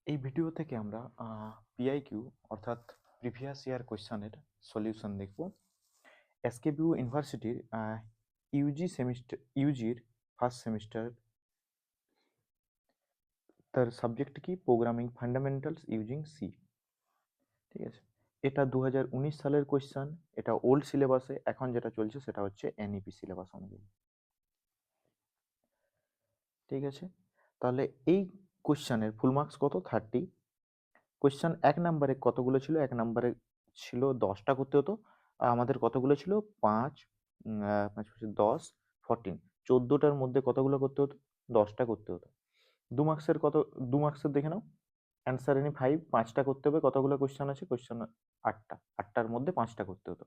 এই ভিডিও থেকে আমরা পিআইকিউ অর্থাৎ প্রিভিয়াস ইয়ার কোয়েশ্চেনের সলিউশন দেখব। এসকেবিউ ইউনিভার্সিটির ইউজির ফার্স্ট সেমিস্টার, তার সাবজেক্ট কি প্রোগ্রামিং ফান্ডামেন্টালস ইউজিং সি। ঠিক আছে, এটা 2019 সালের কোয়েশ্চেন। এটা ওল্ড সিলেবাসে, এখন যেটা চলছে সেটা হচ্ছে এনইপি সিলেবাস অনুযায়ী। ঠিক আছে, তাহলে এই কোয়েশ্চেনের ফুল মার্কস কত? 30। কোয়েশ্চেন 1 নম্বরে কতগুলো ছিল? 1 নম্বরে ছিল 10টা করতে হতো। আর আমাদের কতগুলো ছিল? 5 5 10 14, 14টার মধ্যে কতগুলো করতে হতো? 10টা করতে হতো। 2 মার্কসের কত? 2 মার্কসের দেখে নাও। অ্যান্সার এনি 5, 5টা করতে হবে। কতগুলো কোয়েশ্চেন আছে? কোয়েশ্চেন 8টা, 8টার মধ্যে 5টা করতে হতো।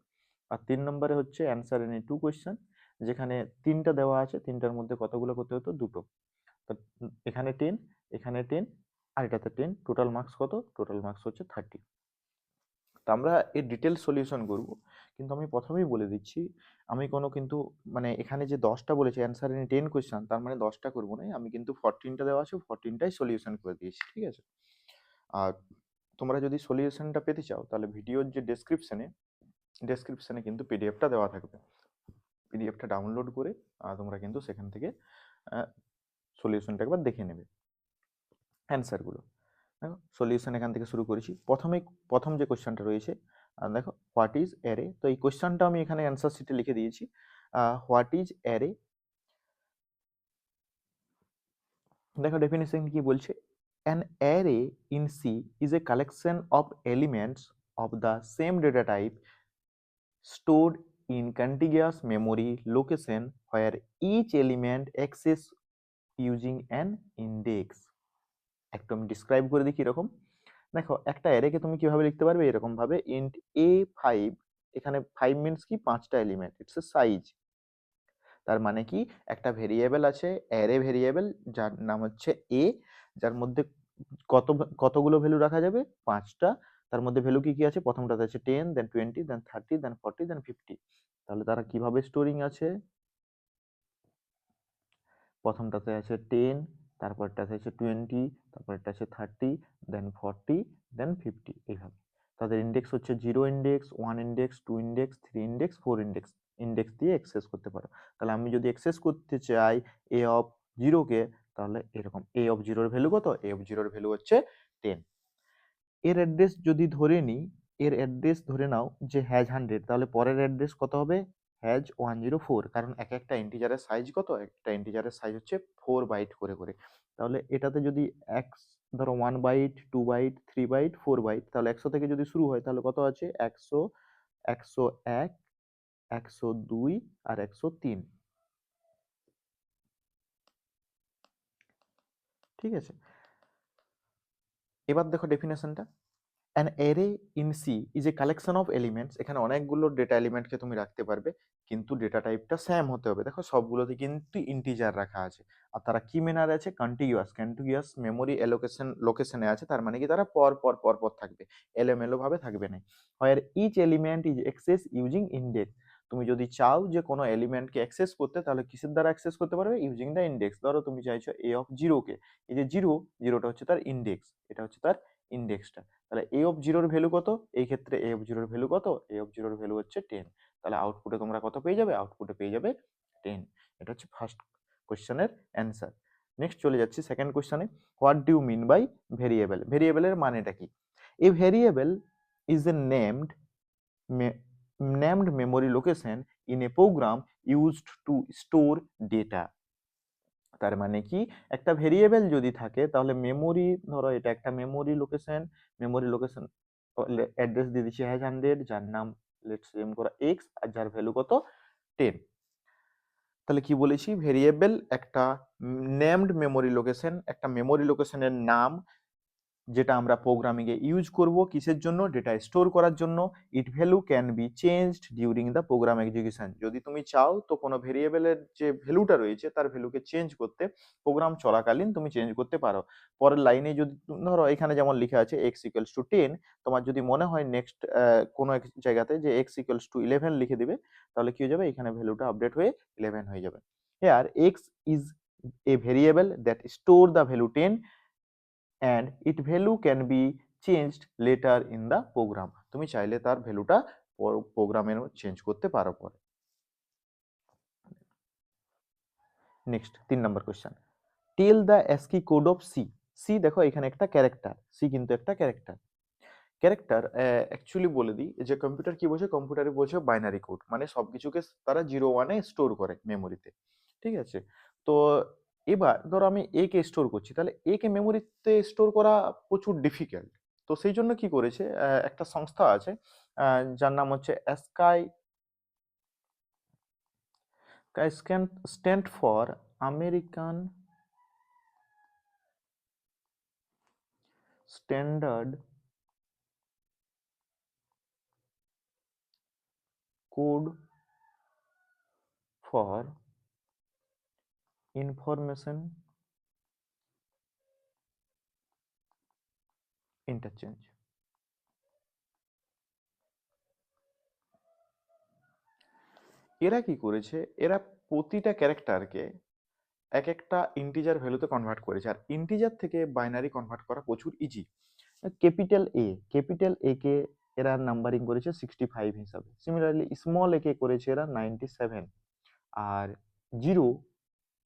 আর 3 নম্বরে হচ্ছে অ্যান্সার এনি 2 কোয়েশ্চেন, যেখানে 3টা দেওয়া আছে, 3টার মধ্যে কতগুলো করতে হতো? দুটো। এখানে 10, এখানে 10, আর এটাতে 10। টোটাল মার্কস কত? টোটাল মার্কস হচ্ছে 30। তো আমরা এর ডিটেল সলিউশন করব, কিন্তু আমি প্রথমেই বলে দিচ্ছি, আমি কোনো কিন্তু মানে এখানে যে 10টা বলেছি অ্যান্সার ইন 10 কোয়েশ্চেন, তার মানে 10টা করবো না, আমি কিন্তু 14টা দেওয়া আছে, 14টাই সলিউশন করে দিয়েছি। ঠিক আছে, আর তোমরা যদি সলিউশনটা পেতে চাও তাহলে ভিডিওর যে ডেসক্রিপশনে কিন্তু পিডিএফটা দেওয়া থাকবে। পিডিএফটা ডাউনলোড করে তোমরা কিন্তু সেখান থেকে সলিউশনটা একবার দেখে নেবে, অ্যান্সারগুলো। দেখো সলিউশন এখান থেকে শুরু করেছি। প্রথম যে কোশ্চেনটা রয়েছে, দেখো হোয়াট ইজ অ্যারে। তো এই কোশ্চেনটা আমি এখানে অ্যান্সার শিটে লিখে দিয়েছি। হোয়াট ইজ অ্যারে, দেখো ডেফিনেশন কি বলছে। An array in C is a collection of elements of the same data type stored in contiguous memory location where each element access using an index। একটু আমি describe করে দিই কিরকম। দেখো একটা অ্যারেকে তুমি কিভাবে লিখতে পারবে? এরকম ভাবে, ইন্ট এ 5, এখানে 5 মিনস কি? 5টা এলিমেন্ট, ইটস এ সাইজ। তার মানে কি, একটা ভেরিয়েবল আছে, অ্যারে ভেরিয়েবল, যার নাম হচ্ছে এ, যার মধ্যে কতগুলো ভ্যালু রাখা যাবে? 5টা। তার মধ্যে ভ্যালু কি কি আছে? প্রথমটাতে আছে 10, দেন 20, দেন 30, দেন 40, দেন 50। তাহলে তারা কিভাবে স্টোরিং আছে? প্রথমটাতে আছে 10, তারপরটাতে আছে 20, তারপরটা আছে 30, দেন 40, দেন 50। এইভাবে তাদের ইন্ডেক্স হচ্ছে 0 index, 1 index, 2 index, 3 index, 4 index. Index দিয়ে অ্যাক্সেস করতে পারো। তাহলে আমি যদি অ্যাক্সেস করতে চাই এ অফ 0 কে, তাহলে এরকম এ অফ 0 এর ভ্যালু কত? এ অফ 0 এর ভ্যালু হচ্ছে 10। এর অ্যাড্রেস যদি ধরে নিই, এর অ্যাড্রেস ধরে নাও যে হ্যাজ 100, তাহলে পরের অ্যাড্রেস কত হবে? হ্যাজ 104। কারণ এক একটা ইন্টিজারের সাইজ কত? একটা ইন্টিজারের সাইজ হচ্ছে 4 বাইট করে করে। তাহলে এটাতে যদি এক্স, ধরো 1 বাইট, 2 বাইট, 3 বাইট, 4 বাইট, তাহলে 100 থেকে যদি শুরু হয় তাহলে কত আছে? 100, 101, 102 আর 103। ঠিক আছে, এবার দেখো ডেফিনেশনটা। An array in C is a collection of elements. এখানে অনেকগুলো ডেটা এলিমেন্টকে তুমি রাখতে পারবে, কিন্তু ডেটা টাইপটা সেম হতে হবে। দেখো সবগুলোতে কিন্তু ইন্টিজার রাখা আছে, আর তারা কি মেনারে আছে? কন্টিগুয়াস মেমোরি লোকেশনে আছে। তার মানে কি তারা পর পর পর পর থাকবে, এলোমেলো ভাবে থাকবে না। Where each element is access using index. তুমি যদি চাও যে কোনো এলিমেন্টকে অ্যাক্সেস করতে, তাহলে কিসের দ্বারা অ্যাক্সেস করতে পারবে? Using the index. ধরো তুমি চাইছো এ অফ 0 কে, এই যে 0টা হচ্ছে তার ইন্ডেক্স, এটা হচ্ছে তার ইন্ডেক্সটা। তাহলে এ অফ 0 এর ভ্যালু কত? এই ক্ষেত্রে এ অফ 0 এর ভ্যালু কত? এ অফ 0 এর ভ্যালু হচ্ছে 10। তাহলে আউটপুটে তোমরা কত পেয়ে যাবে? আউটপুটে পেয়ে যাবে 10। এটা হচ্ছে ফার্স্ট কোশ্চেনের অ্যান্সার। নেক্সট চলে যাচ্ছি সেকেন্ড কোশ্চেনে। What do you mean by variable? ভেরিয়েবলের মানেটা কি? A variable is a named memory location in a program used to store data. তার মানে কি, একটা ভেরিয়েবল যদি থাকে তাহলে মেমোরি, ধরো এটা একটা মেমোরি লোকেশন অ্যাড্রেস দিয়ে দিচ্ছি হ্যাজ 100, যার নাম লেটস এম করা এক্স, আর যার ভ্যালু কত? 10। তাহলে কি বলেছি? ভেরিয়েবল একটা নেমড মেমোরি লোকেশন, একটা মেমোরি লোকেশনের নাম, যেটা আমরা প্রোগ্রামিং এ ইউজ করব কিসের জন্য? ডেটা স্টোর করার জন্য। It value can be changed during the program execution. যদি তুমি চাও তো কোনো ভেরিয়েবলের যে ভ্যালুটা রয়েছে তার ভ্যালুকে চেঞ্জ করতে, প্রোগ্রাম চলাকালীন তুমি চেঞ্জ করতে পারো। পরের লাইনে যদি ধরো এখানে যেমন লিখা আছে এক্স ইকুয়ালস টু 10, তোমার যদি মনে হয় নেক্সট কোনো এক জায়গাতে যে এক্স ইকুয়ালস টু 11 লিখে দিবে, তাহলে কি হয়ে যাবে? এখানে ভ্যালুটা আপডেট হয়ে 11 হয়ে যাবে। Here X is a variable that store the value 10 and its value can be changed later in the program. তুমি চাইলে তার ভ্যালুটা প্রোগ্রামে চেঞ্জ করতে পারো পরে। Next 3 number question, tell the ASCII code of C. C দেখো এখানে একটা ক্যারেক্টার, সি কিন্তু একটা ক্যারেক্টার। ক্যারেক্টার অ্যাকচুয়ালি বলে দিই যে কম্পিউটার কি বোঝে, কম্পিউটারে বোঝে বাইনারি কোড, মানে সবকিছুকে তারা 0 1-এ স্টোর করে মেমোরিতে, ঠিক আছে। তো এবার ধরো আমি এ কে স্টোর করছি, তাহলে এ কে মেমোরিতে স্টোর করা প্রচুর ডিফিকাল্ট। তো সেই জন্য কি করেছে, একটা সংস্থা আছে যার নাম হচ্ছে stand for American standard code for information interchange. এরা কি করেছে, এরা প্রতিটা ক্যারেক্টারকে এক একটা ইন্টিজার ভ্যালুতে কনভার্ট করেছে, আর ইন্টিজার থেকে বাইনারি কনভার্ট করা প্রচুর ইজি। ক্যাপিটাল এ কে এরা নাম্বারিং করেছে 65 হিসাবে, সিমিলারলি স্মল এ কে করেছে এরা 97, আর জিরো,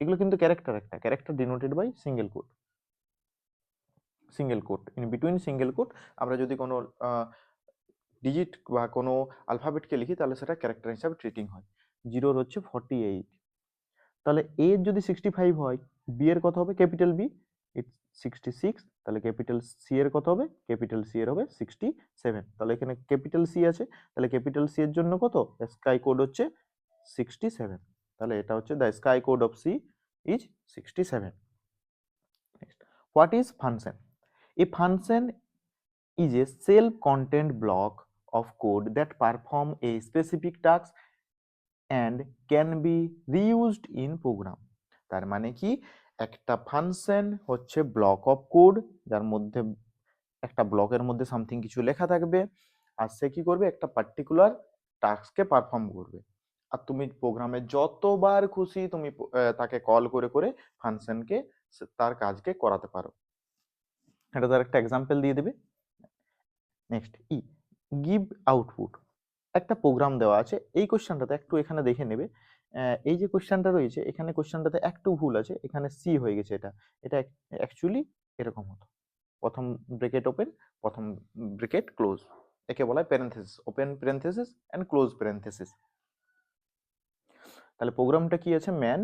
এগুলো কিন্তু ক্যারেক্টার, একটা character denoted by single quote in between single quote. আমরা যদি কোনো ডিজিট বা কোনো আলফাবেটকে লিখি তাহলে সেটা ক্যারেক্টার হিসাবে ট্রিটিং হয়। জিরোর হচ্ছে 48, তাহলে এ যদি 65 হয়, বি এর কত হবে, ক্যাপিটাল বি ইটস 66, তাহলে ক্যাপিটাল সি এর কত হবে, ক্যাপিটাল সি এর হবে 67। তাহলে এখানে ক্যাপিটাল সি আছে, তাহলে ক্যাপিটাল সি এর জন্য কত, স্কাই কোড হচ্ছে 67, তাহলে এটা হচ্ছে the ASCII code of C is 67। Next, what is function? A function is a self-contained block of code that perform a specific task and can be reused in program. তার মানে কি, একটা function হচ্ছে block of code, যার মধ্যে একটা ব্লকের মধ্যে সামথিং কিছু লেখা থাকবে, আর সে কি করবে, একটা পার্টিকুলার টাস্ককে পারফর্ম করবে, আর তুমি প্রোগ্রামে যতবার খুশি তুমি তাকে কল করে করে ফাংশনকে তার কাজকে করাতে পারো। এটা তার একটা এক্সাম্পল দিয়ে দেবে। Next, give output. একটা প্রোগ্রাম দেওয়া আছে, এই কোশ্চেনটাতে একটু এখানে দেখে নেবে, এই যে কোশ্চেনটা রয়েছে এখানে, কোশ্চেনটাতে একটু ভুল আছে, এখানে সি হয়ে গেছে, এটা অ্যাকচুয়ালি এরকম হতো, প্রথম ব্রেকেট ওপেন, প্রথম ব্রেকেট ক্লোজ, একে বলা হয় parenthesis, open parenthesis and close parenthesis. তাহলে প্রোগ্রামটা কি আছে, ম্যান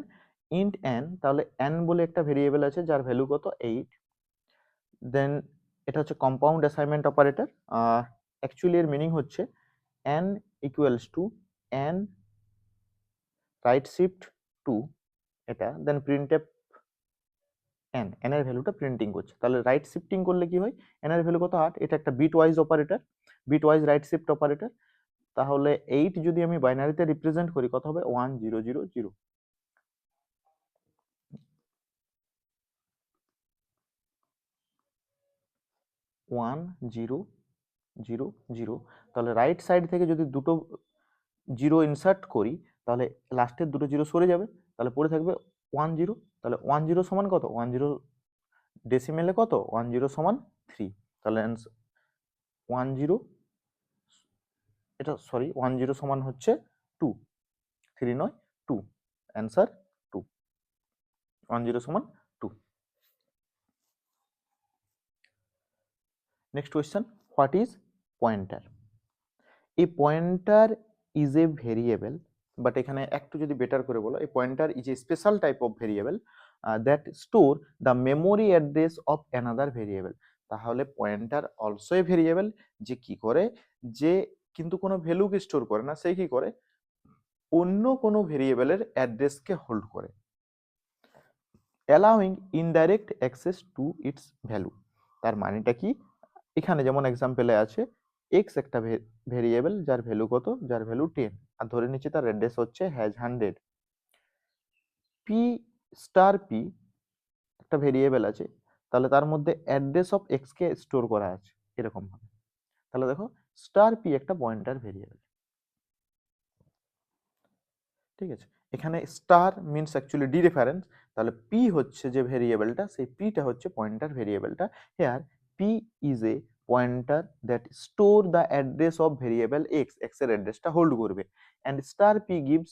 ইন্ট এন, তাহলে এন বলে একটা ভেরিয়েবল আছে যার ভ্যালু কত 8, দেন এটা হচ্ছে কম্পাউন্ড অ্যাসাইনমেন্ট অপারেটর, অ্যাকচুয়ালি এর মিনিং হচ্ছে n equals to n right shift two, এটা দেন printf n, n এর ভ্যালুটা প্রিন্টিং করছে, তাহলে রাইট শিফটিং করলে কি হয়, n এর ভ্যালু কত 8, এটা একটা bitwise operator, bitwise right shift operator, তাহলে 8 যদি আমি বাইনারিতে রিপ্রেজেন্ট করি কত হবে 1000, 1000, তাহলে রাইট সাইড থেকে যদি দুটো জিরো ইনসার্ট করি তাহলে লাস্টের দুটো জিরো সরে যাবে, তাহলে পড়ে থাকবে 10, তাহলে 10 সমান কত, 10 ডেসিমেলে কত, 10 সমান 3, তাহলে 10, এটা সরি 10 সমান হচ্ছে 2, 3 নয় 2, অ্যান্সার 2, 10 সমান 2। Next question, what is pointer? এই pointer is a variable, but এখানে একটু যদি বেটার করে বলো, এই pointer is a special type of variable that store the memory address of another variable. তাহলে পয়েন্টার অলসো এ ভেরিয়েবল, যে কি করে, যে কিন্তু কোনো ভ্যালুকে স্টোর করে না, সে কি করে, অন্য কোনো ভেরিয়েবলের অ্যাড্রেসকে হোল্ড করে, allowing indirect access to its value. তার মানেটা কি, এখানে যেমন এক্সাম্পলে আছে এক্স একটা ভেরিয়েবল যার ভ্যালু কত, যার ভ্যালু 10, আর ধরে নিচ্ছি তার অ্যাড্রেস হচ্ছে হ্যাজ 100, পি স্টার পি একটা ভেরিয়েবল আছে, তাহলে তার মধ্যে অ্যাড্রেস অফ এক্স কে স্টোর করা আছে এরকম ভাবে, তাহলে দেখো স্টার পি একটা পয়েন্টার ভেরিয়েবল, ঠিক আছে। এখানে star means actually dereference, তাহলে পি হচ্ছে যে ভেরিয়েবলটা, সেই পিটা হচ্ছে পয়েন্টার ভেরিয়েবলটা। Here P is a pointer that store the address of variable X, X এর অ্যাড্রেসটা হোল্ড করবে, and star P gives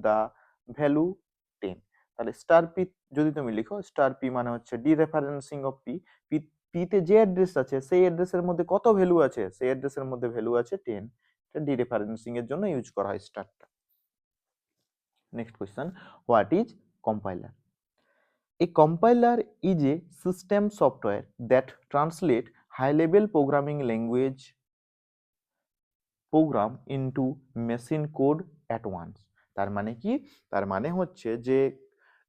the value 10। তাহলে স্টার পি যদি তুমি লিখো, স্টার পি মানে হচ্ছে ডি রেফারেন্সিং অফ পি, পিতে যে অ্যাড্রেস আছে সেই অ্যাড্রেসের মধ্যে কত ভ্যালু আছে, সেই অ্যাড্রেসের মধ্যে ভ্যালু আছে 10। এটা ডি রেফারেন্সিং এর জন্য ইউজ করা হয় স্টারটা। Next question, what is compiler? A compiler is a system software that translate high-level programming language program into machine code at once. তার মানে কি? তার মানে হচ্ছে যে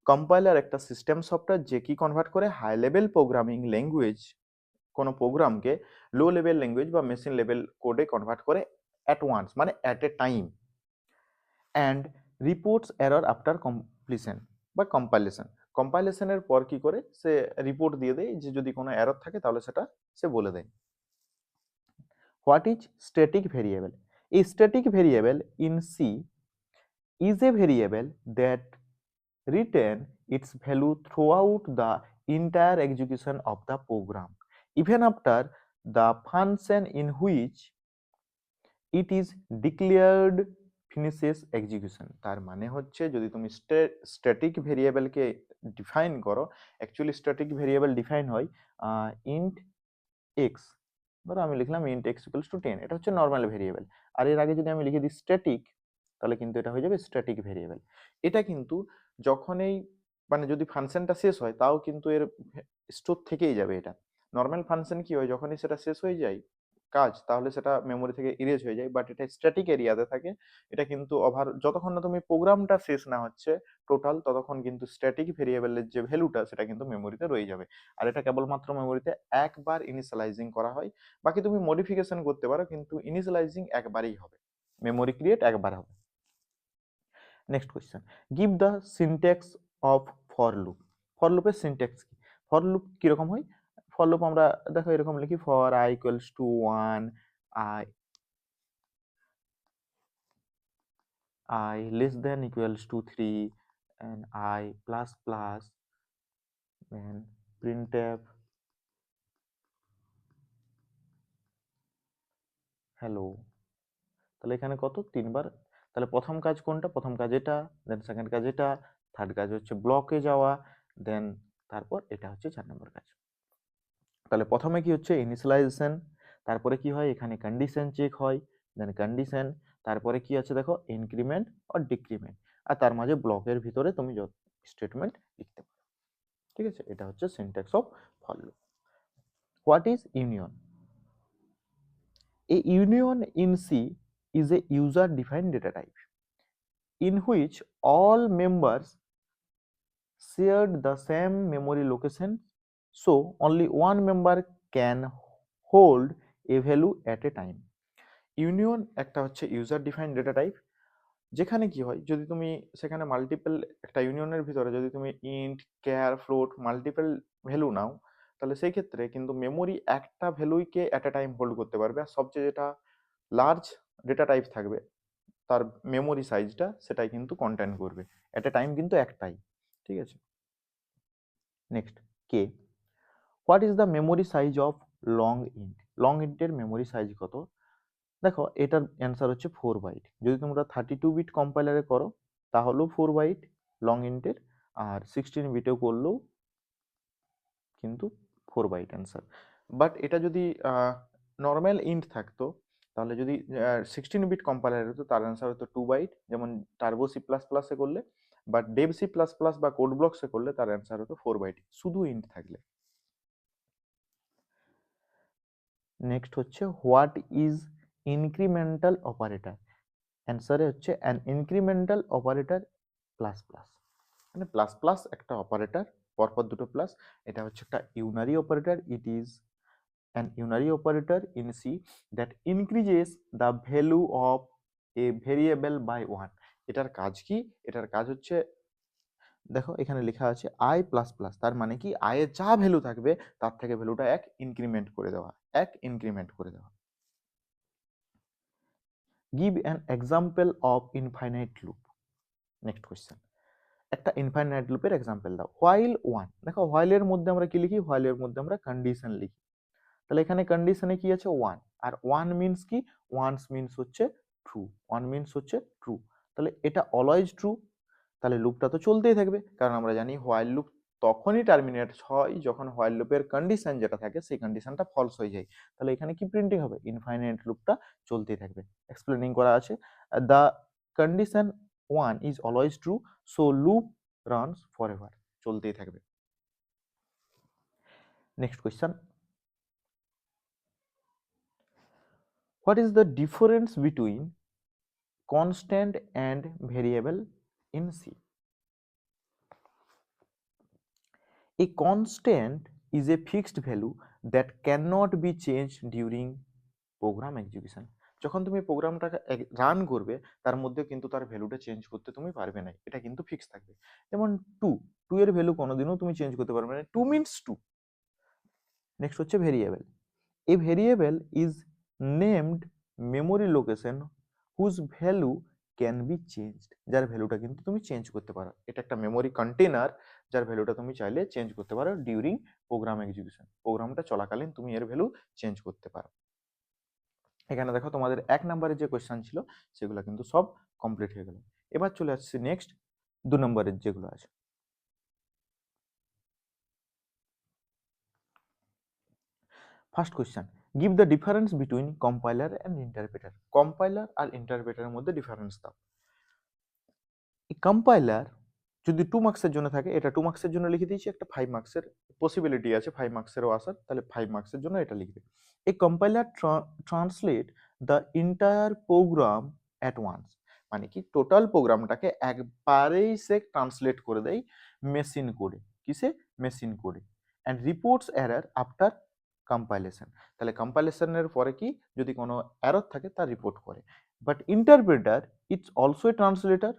কম্পাইলার একটা সিস্টেম সফটওয়্যার যে কি কনভার্ট করে হাই লেভেল প্রোগ্রামিং ল্যাঙ্গুয়েজ, কোনো প্রোগ্রামকে লো লেভেল ল্যাঙ্গুয়েজ বা মেশিন লেভেল কোডে কনভার্ট করে অ্যাট ওয়ান্স মানে at a time, and reports error after completion বা কম্পাইলেশন। কম্পাইলেশনের পর কি করে সে রিপোর্ট দিয়ে দেয় যে যদি কোনো এরর থাকে তাহলে সেটা সে বলে দেয়। What is static variable? A static variable in C is a variable that retain its value throughout the entire execution of the program, even after the function in which it is declared finishes execution। তার মানে হচ্ছে যদি তুমি static ভেরিয়েবলকে define করো, actually static variable define হয় int x, ধরো আমি লিখলাম ইন্ট এক্স ইকুয়ালস টু 10, এটা হচ্ছে নর্মাল ভেরিয়েবল। আর এর আগে যদি আমি লিখে দিই স্ট্যাটিক, তাহলে কিন্তু এটা হয়ে যাবে স্ট্যাটিক ভেরিয়েবল। এটা কিন্তু যখনই মানে যদি ফাংশনটা শেষ হয় তাও কিন্তু এর স্টোর থেকেই যাবে। এটা নর্মাল ফাংশন কি হয়, যখনই সেটা শেষ হয়ে যায় কাজ, তাহলে সেটা মেমোরি থেকে ইরেজ হয়ে যায়, বাট এটা স্ট্যাটিক এরিয়াতে থাকে। এটা কিন্তু যতক্ষণ না তুমি প্রোগ্রামটা শেষ না হচ্ছে টোটাল, ততক্ষণ কিন্তু স্ট্যাটিক ভেরিয়েবলের যে ভ্যালুটা সেটা কিন্তু মেমোরিতে রয়ে যাবে। আর এটা কেবলমাত্র মেমোরিতে একবার ইনিশিয়ালাইজিং করা হয়, বাকি তুমি মডিফিকেশন করতে পারো, কিন্তু ইনিশিয়ালাইজিং একবারই হবে, মেমোরি ক্রিয়েট একবার হবে। Next question, give the syntax of for loop. For লুপের সিনট্যাক্স কি? ফর লুপ কিরকম হয়? ফর লুপ আমরা দেখো এরকম লিখি, for i equals to 1, I less than equals to 3, and I plus plus, and printf hello। তাহলে এখানে কত? 3 বার। তাহলে প্রথম কাজ কোনটা? প্রথম কাজ এটা, দেন সেকেন্ড কাজ এটা, থার্ড কাজ হচ্ছে ব্লকে যাওয়া, দেন তারপর এটা হচ্ছে 4 নম্বর কাজ। তাহলে প্রথমে কি হচ্ছে? ইনিশিয়ালাইজেশন, তারপরে কি হয়? এখানে কন্ডিশন চেক হয়, দেন কন্ডিশন, তারপরে কি আছে দেখো ইনক্রিমেন্ট আর ডিক্রিমেন্ট, আর তার মাঝে ব্লকের ভিতরে তুমি যত স্টেটমেন্ট লিখতে পারো। ঠিক আছে, এটা হচ্ছে syntax of for loop. What is union? A union in C is a user-defined data type in which all members shared the same memory location, so only one member can hold a value at a time. Union একটা হচ্ছে user defined data type, যেখানে কি হয় যদি তুমি সেখানে multiple একটা ইউনিয়নের ভিতরে যদি তুমি int, char, float multiple value নাও, তাহলে সেই ক্ষেত্রে কিন্তু মেমোরি একটা ভ্যালুইকে অ্যাট এ টাইম হোল্ড করতে পারবে, আর সবচেয়ে যেটা লার্জ ডেটা টাইপ থাকবে তার মেমোরি সাইজটা সেটাই কিন্তু কন্টেন্ট করবে, এট এ টাইম কিন্তু একটাই। ঠিক আছে, নেক্সট কে, what is the memory size of long int? Long ইন্টের মেমোরি সাইজ কত? দেখো এটার অ্যান্সার হচ্ছে 4 বাইট। যদি তোমরা 32 বিট কম্পাইলারে করো তাহলেও 4 বাইট লং ইন্টের, আর 16 বিটেও করলেও কিন্তু 4 বাইট অ্যান্সার। বাট এটা যদি নর্মাল ইন্ট থাকতো, তাহলে যদি 16 বিট কম্পাইলার হতো তার অ্যান্সার হতো 2 বাইট, যেমন টার্বো সি প্লাস প্লাসে করলে, but Dev C plus plus বা কোড ব্লকসে করলে তার অ্যান্সার হতো 4 বাইট শুধু ইন্ট থাকলে। নেক্সট হচ্ছে হোয়াট ইজ ইনক্রিমেন্টাল অপারেটর? অ্যান্সারে হচ্ছে an incremental operator plus plus, মানে প্লাস প্লাস একটা অপারেটর, পরপর দুটো প্লাস, এটা হচ্ছে একটা unary operator. It is an unary operator in C that increases the value of a variable by 1। এটার কাজ কি? এটার কাজ হচ্ছে দেখো এখানে লেখা আছে আই প্লাস প্লাস, তার মানে কি আই এর যা ভ্যালু থাকবে তার থেকে ভ্যালুটা এক ইনক্রিমেন্ট করে দেওয়া, এক ইনক্রিমেন্ট করে দেওয়া। Give an example of infinite loop. Next question, একটা ইনফাইনাইট লুপের এক্সাম্পল দাও। হোয়াইল ওয়ান, দেখো হোয়াইলের মধ্যে আমরা কি লিখি, হোয়াইলের মধ্যে আমরা কন্ডিশন লিখি। তাহলে এখানে কন্ডিশনে কি আছে, ওয়ান। আর ওয়ান মিনস কি, ওয়ান্স মিনস হচ্ছে ট্রু, ওয়ান মিনস হচ্ছে ট্রু। তাহলে এটা অলওয়েজ ট্রু, তাহলে লুপটা তো চলতেই থাকবে, কারণ আমরা জানি হোয়াইল লুপ তখনই টার্মিনেট হয় যখন হোয়াইল লুপের কন্ডিশন যেটা থাকে সেই কন্ডিশনটা ফলস হয়ে যায়। তাহলে এখানে কি প্রিন্টিং হবে, ইনফাইনাইট লুপটা চলতেই থাকবে। এক্সপ্লেনিং করা আছে, the condition one is always true, so loop runs for ever, চলতেই থাকবে। Next question, what is the difference between constant and variable in C? A constant is a fixed value that cannot be changed during program execution. যখন তুমি প্রোগ্রামটাকে run করবে তার মধ্যে কিন্তু তার ভ্যালুটা চেঞ্জ করতে তুমি পারবে না, এটা কিন্তু ফিক্স থাকবে। যেমন টু, টু এর ভ্যালু কোনোদিনও তুমি চেঞ্জ করতে পারবে না, টু মিনস টু। নেক্সট হচ্ছে variable. A variable is named memory location whose value can be changed, যার ভ্যালুটা কিন্তু তুমি চেঞ্জ করতে পারো। এটা একটা মেমোরি কন্টেনার যার ভ্যালুটা তুমি চাইলে চেঞ্জ করতে পারো ডিউরিং প্রোগ্রাম এক্সিকিউশন, প্রোগ্রামটা চলাকালীন তুমি এর ভ্যালু চেঞ্জ করতে পারো। এখানে দেখো তোমাদের 1 নম্বরের যে কোয়েশ্চেন ছিল সেগুলো কিন্তু সব কমপ্লিট হয়ে গেল। এবার চলে আসছে নেক্সট 2 নম্বরের যেগুলো আছে। First question, give the difference between compiler and interpreter. Compiler আর ইন্টারপ্রেটারের মধ্যে ডিফারেন্স দাও। কম্পাইলার যদি 2 মার্কসের জন্য থাকে, এটা 2 মার্কসের জন্য লিখে দিয়েছি, একটা 5 মার্কসের পসিবিলিটি আছে 5 মার্কসেরও আসার, তাহলে 5 মার্কসের জন্য এটা লিখবে। A compiler translate the entire program at once, মানে কি টোটাল প্রোগ্রামটাকে একবারেই সে ট্রান্সলেট করে দেয় মেশিন কোডে, কিসে, মেশিন কোডে, and reports error after compilation. তাহলে কম্পাইলেশনের পরে কি যদি কোনো এরর থাকে তা রিপোর্ট করে। But interpreter it's also a translator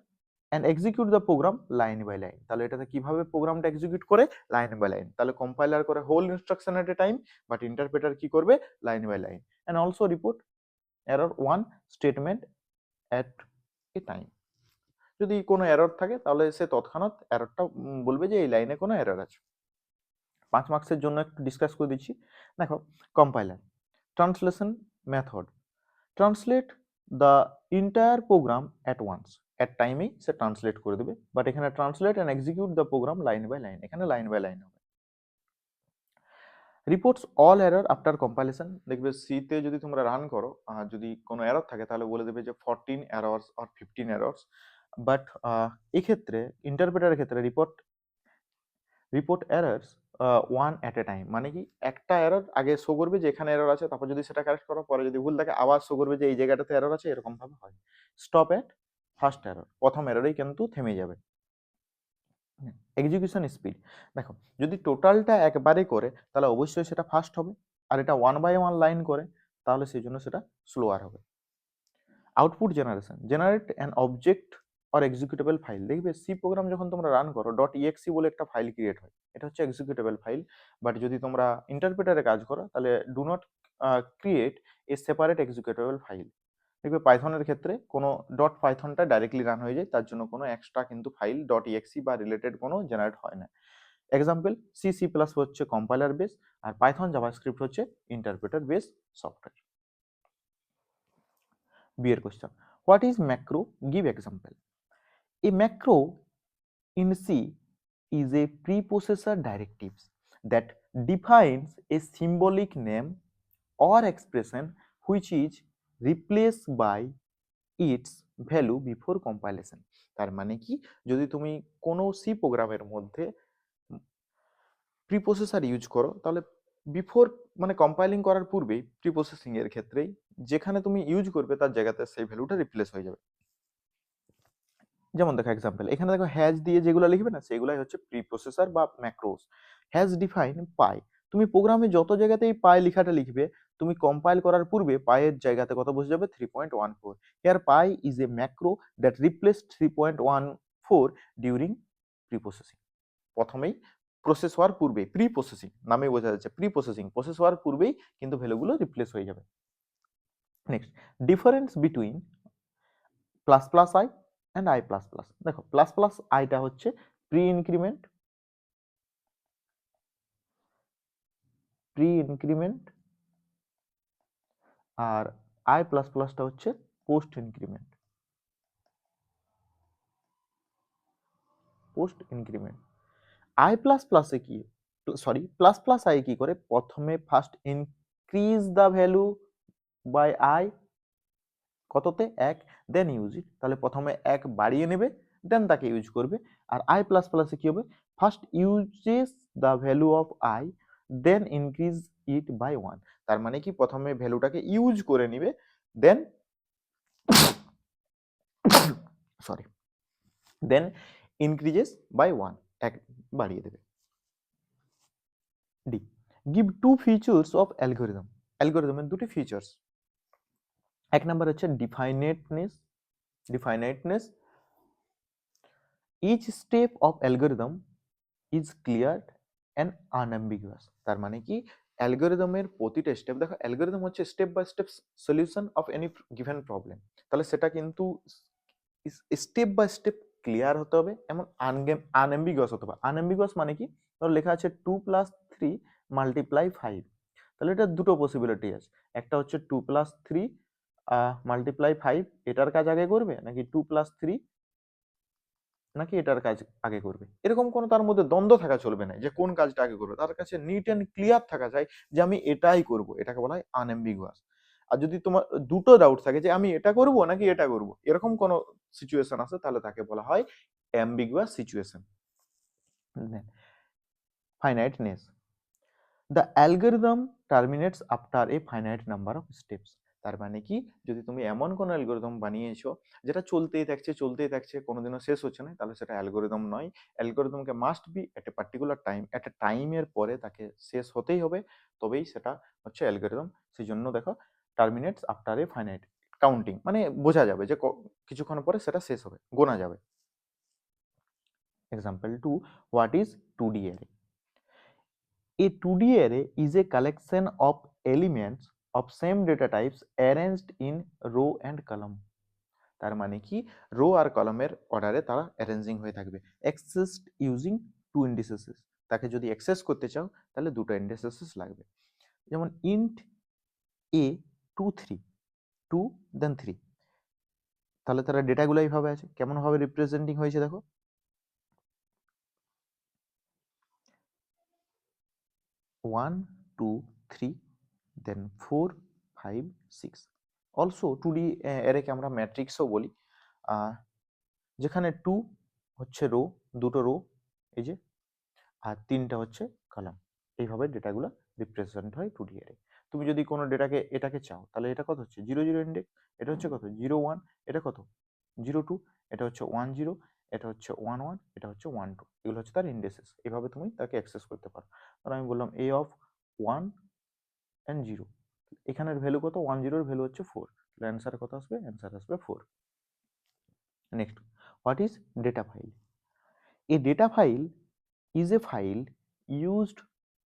and execute the program line by line। তাহলে এটাতে কিভাবে প্রোগ্রামটা এক্সিকিউট করে, লাইন বাই লাইন। তাহলে কম্পাইলার করে whole instruction at a time, but interpreter কি করবে, line by line, and also report error one statement at a time. যদি কোনো এরর থাকে তাহলে সে তৎক্ষণাৎ এররটা বলবে যে এই লাইনে কোনো এরর আছে। 5 মার্কসের জন্য একটু ডিসকাস করে দিচ্ছি। দেখো compiler translation method, translate the entire program at once, at টাইমেই সে ট্রান্সলেট করে দেবে, বাট এখানে translate and execute the program line by line, এখানে লাইন বাই লাইন হবে। Reports all error after compilation, দেখবে সিতে যদি তোমরা রান করো যদি কোনো এরর থাকে তাহলে বলে দেবে যে 14 এরর্স অর 15 এরর্স, বাট এক্ষেত্রে ইন্টারপ্রেটারের ক্ষেত্রে report errors one at a time, মানে কি একটা এরর আগে শো করবে যে এখানে এরর আছে, তারপর যদি সেটা কারেক্ট করো, পরে যদি ভুল থাকে আবার শো করবে যে এই জায়গাটাতে এরর আছে, এরকম ভাবে হয়। স্টপ এট ফার্স্ট এরর, প্রথম এররেই কিন্তু থেমে যাবে। এক্সিকিউশন স্পিড, দেখো যদি টোটালটা একবারে করে তাহলে অবশ্যই সেটা ফাস্ট হবে, আর এটা ওয়ান বাই ওয়ান লাইন করে তাহলে সেই জন্য সেটা স্লোয়ার হবে। Output generation, generate an object or executable file, দেখবে সি প্রোগ্রাম যখন তোমরা রান করো ডট ইএক্সি বলে একটা ফাইল ক্রিয়েট হয়, এটা হচ্ছে এক্সিকিউটেবল ফাইল। বাট যদি তোমরা ইন্টারপ্রেটারে কাজ করো তাহলে do not create a separate executable file. দেখবে পাইথনের ক্ষেত্রে কোনো ডট পাইথনটা ডাইরেক্টলি রান হয়ে যায়, তার জন্য কোনো এক্সট্রা কিন্তু ফাইল ডট ইএক্সি বা রিলেটেড কোনো জেনারেট হয় না। এক্সাম্পল সি, সি প্লাস হচ্ছে কম্পাইলার বেস, আর পাইথন জাভাস্ক্রিপ্ট হচ্ছে ইন্টারপ্রেটার বেস সফটওয়্যার। বি এর question, what is macro, give example. A macro in C is a preprocessor directives that defines a symbolic name or expression which is replaced by its value before compilation। তার মানে কি, যদি তুমি কোনো C প্রোগ্রামের মধ্যে প্রিপ্রসেসর use করো তাহলে বিফোর মানে কম্পাইলিং করার পূর্বেই প্রিপ্রসেসিং এর ক্ষেত্রেই যেখানে তুমি ইউজ করবে তার জায়গাতে সেই ভ্যালুটা রিপ্লেস হয়ে যাবে। যেমন দেখো এক্সাম্পল, এখানে দেখো হ্যাজ দিয়ে যেগুলো লিখবে না সেগুলাই হচ্ছে প্রিপ্রসেসর বা ম্যাক্রোস। হ্যাজ ডিফাইন পাই, তুমি প্রোগ্রামে যত জায়গাতেই পাই লেখাটা লিখবে, তুমি কম্পাইল করার পূর্বে পাইয়ের জায়গাতে কত বসে যাবে, 3.14। Here pi is a macro that replaced 3.14 during preprocessing. প্রথমেই প্রসেস হওয়ার পূর্বেই, প্রি প্রসেসিং নামে বোঝা যাচ্ছে, প্রি প্রসেসিং প্রসেস হওয়ার পূর্বেই কিন্তু ভ্যালুগুলো রিপ্লেস হয়ে যাবে। Next, difference between plus plus I and I plus plus. দেখো প্লাস প্লাস আইটা হচ্ছে প্রি ইনক্রিমেন্ট, আর আই প্লাস প্লাসটা হচ্ছে পোস্ট ইনক্রিমেন্ট, আই প্লাস প্লাসে কি, সরি প্লাস প্লাস আই কি করে, প্রথমে first increase the value by I, কততে 1, দেন ইউজ ইট, তাহলে প্রথমে 1 বাড়িয়ে নেবে দেন তাকে ইউজ করবে। আর আই প্লাস প্লাসে কি হবে, first uses the value of I then increase it by 1, তার মানে কি প্রথমে ভ্যালুটাকে ইউজ করে নিবে then sorry then increases by 1, 1 বাড়িয়ে দেবে। D, give two features of algorithm, অ্যালগরিদমের দুটি ফিচার্স। এক নাম্বার হচ্ছে definiteness, each step of algorithm is clear and unambiguous, তার মানে কি অ্যালগরিদমের প্রতিটা স্টেপ, দেখো অ্যালগরিদম হচ্ছে step by step solution of any given problem, তাহলে সেটা কিন্তু স্টেপ বাই স্টেপ ক্লিয়ার হতে হবে এবং আনঅ্যাম্বিগুয়াস হতে হবে। আনঅ্যাম্বিগুয়াস মানে কি, ধর লেখা আছে 2 + 3 × 5, তাহলে এটা দুটো পসিবিলিটি আছে, একটা হচ্ছে 2 + 3 × 5 এটার কাজ আগে করবে, নাকি 2 + 3 নাকি এটার কাজ আগে করবে, এরকম কোনো তার মধ্যে দ্বন্দ্ব থাকা চলবে না যে কোন কাজটা আগে করবে, তার কাছে নিট এন্ড ক্লিয়ার থাকা যায় যে আমি এটাই করব, এটাকে বলা হয় আনএম্বিগুয়াস। আর যদি তোমার দুটো ডাউট থাকে যে আমি এটা করব নাকি এটা করব, এরকম কোনো সিচুয়েশন আছে, তাহলে তাকে বলা হয় ambiguous situation. Finiteness, the algorithm terminates after a finite number of steps, তার মানে কি যদি তুমি এমন কোনো অ্যালগরিদম বানিয়েছো যেটা চলতেই থাকছে কোনোদিনও শেষ হচ্ছে না, তাহলে সেটা অ্যালগরিদম নয়। অ্যালগরিদমকে must be at a particular time, at a টাইমের পরে তাকে শেষ হতেই হবে, তবেই সেটা হচ্ছে অ্যালগরিদম। সেই জন্য দেখো টার্মিনেটস আফটার এ ফাইনাইট কাউন্টিং, মানে বোঝা যাবে যে কিছুক্ষণ পরে সেটা শেষ হবে, গোনা যাবে। Example 2, what is 2D array? A 2D array is a collection of elements of same data types arranged in row and column, তার মানে কি রো আর কলামের অর্ডারে তারা অ্যারেঞ্জিং হয়ে থাকবে, অ্যাক্সেসড ইউজিং 2 ইন্ডিসেস, তাকে যদি অ্যাক্সেস করতে চাও তাহলে দুটো ইন্ডিসেস লাগবে। যেমন ইন্ট এ 2 3 2 দেন 3, তাহলে তারা ডেটাগুলো এইভাবে আছে, কেমন ভাবে রিপ্রেজেন্টিং হয়েছে দেখো, 1 2 3 দেন 4 5 6। অলসো 2D অ্যারেকে আমরা ম্যাট্রিক্সও বলি, যেখানে 2 হচ্ছে রো, দুটো রো এই যে, আর 3টা হচ্ছে কলাম, এইভাবে ডেটাগুলো রিপ্রেজেন্ট হয় 2D অ্যারে। তুমি যদি কোনো ডেটাকে এটাকে চাও তাহলে এটা কত হচ্ছে 0 0 ইন্ডেক্স, এটা হচ্ছে কত 0 1, এটা কত 0 2, এটা হচ্ছে 1 0, এটা হচ্ছে 1 1, এটা হচ্ছে 1 2, এগুলো হচ্ছে তার ইন্ডেক্সেস, এভাবে তুমি তাকে অ্যাক্সেস করতে পারো। তাহলে আমি বললাম a অফ 1 and 0, এখানের ভ্যালু কত, 1 0 এর ভ্যালু হচ্ছে 4, তাহলে অ্যান্সার কত আসবে, অ্যান্সার আসবে 4। Next, what is data file? A data file is a file used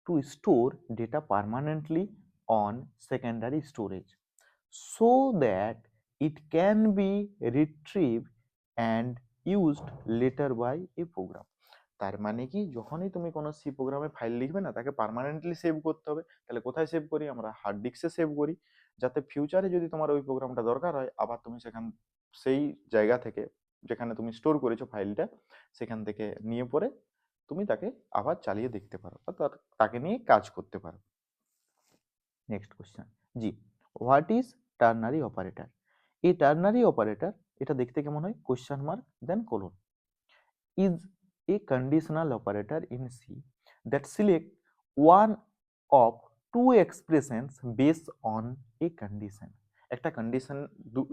to store data permanently on secondary storage so that it can be retrieved and used later by a program. তার মানে কি যখনই তুমি কোনো C প্রোগ্রামে file লিখবে না, তাকে পার্মানেন্টলি সেভ করতে হবে, তাহলে কোথায় সেভ করি আমরা, হার্ড ডিস্কে সেভ করি, যাতে ফিউচারে যদি তোমার ওই প্রোগ্রামটা দরকার হয় আবার তুমি সেই জায়গা থেকে যেখানে তুমি স্টোর করেছো ফাইলটা, সেখান থেকে নিয়ে পরে তুমি তাকে আবার চালিয়ে দেখতে পারো, অর্থাৎ তাকে নিয়ে কাজ করতে পারো। Next question, G, what is ternary operator? এই টার্নারি অপারেটর এটা দেখতে কেমন হয়, question mark then colon, is a conditional operator in C that select one of two expressions based on a condition. একটা কন্ডিশন,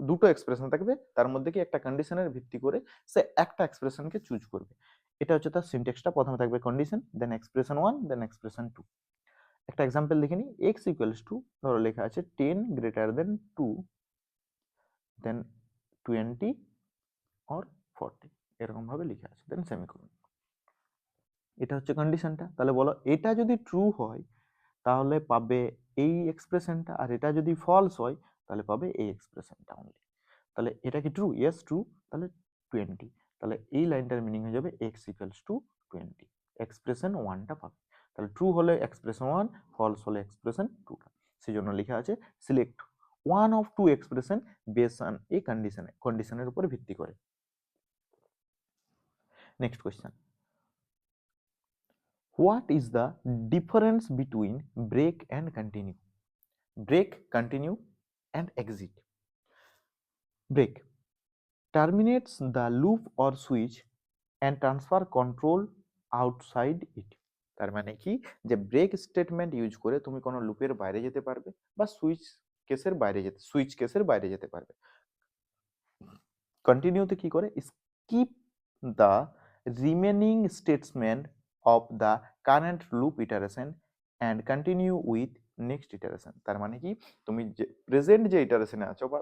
দুটো এক্সপ্রেশন থাকবে, তার মধ্যে কি একটা কন্ডিশনের ভিত্তি করে সে একটা এক্সপ্রেশনকে চুজ করবে। এটা হচ্ছে তার সিনট্যাক্সটা, প্রথমে থাকবে কন্ডিশন, দেন এক্সপ্রেশন 1, দেন এক্সপ্রেশন 2। একটা এক্সাম্পল দেখে নিই, x ইকুয়ালস টু, ধরো লেখা আছে 10 গ্রেটার দেন 2, দেন 20 অর 40, এরকম ভাবে লেখা আছে, দেন সেমিকোলন। এটা হচ্ছে কন্ডিশনটা, তাহলে বলো এটা যদি ট্রু হয় তাহলে পাবে এই এক্সপ্রেশনটা, আর এটা যদি ফলস হয় তাহলে পাবে এই এক্সপ্রেশনটা অনলি। তাহলে এটা কি ট্রু? Yes true. তাহলে 20, তাহলে এই লাইনটার মিনিং হয়ে যাবে x ইকুয়ালস টু 20, এক্সপ্রেশন 1টা পাবে। তাহলে ট্রু হলে এক্সপ্রেশন 1, ফলস হলে এক্সপ্রেশন 2টা। সেই জন্য লেখা আছে select one of two expression base on a কন্ডিশনের উপর ভিত্তি করে। Next question, what is the difference between break and continue? Break, continue and exit. Break terminates the loop or switch and transfer control outside it। তার মানে কি, যে break statement use করে তুমি কোনো লুপের বাইরে যেতে পারবে বা সুইচ কেসের বাইরে যেতে পারবে। কন্টিনিউতে কি করে, skip the remaining statement of the current loop iteration and continue with next iteration. তার মানে কি, তুমি যে প্রেজেন্ট যে ইটারেশনে আছো বা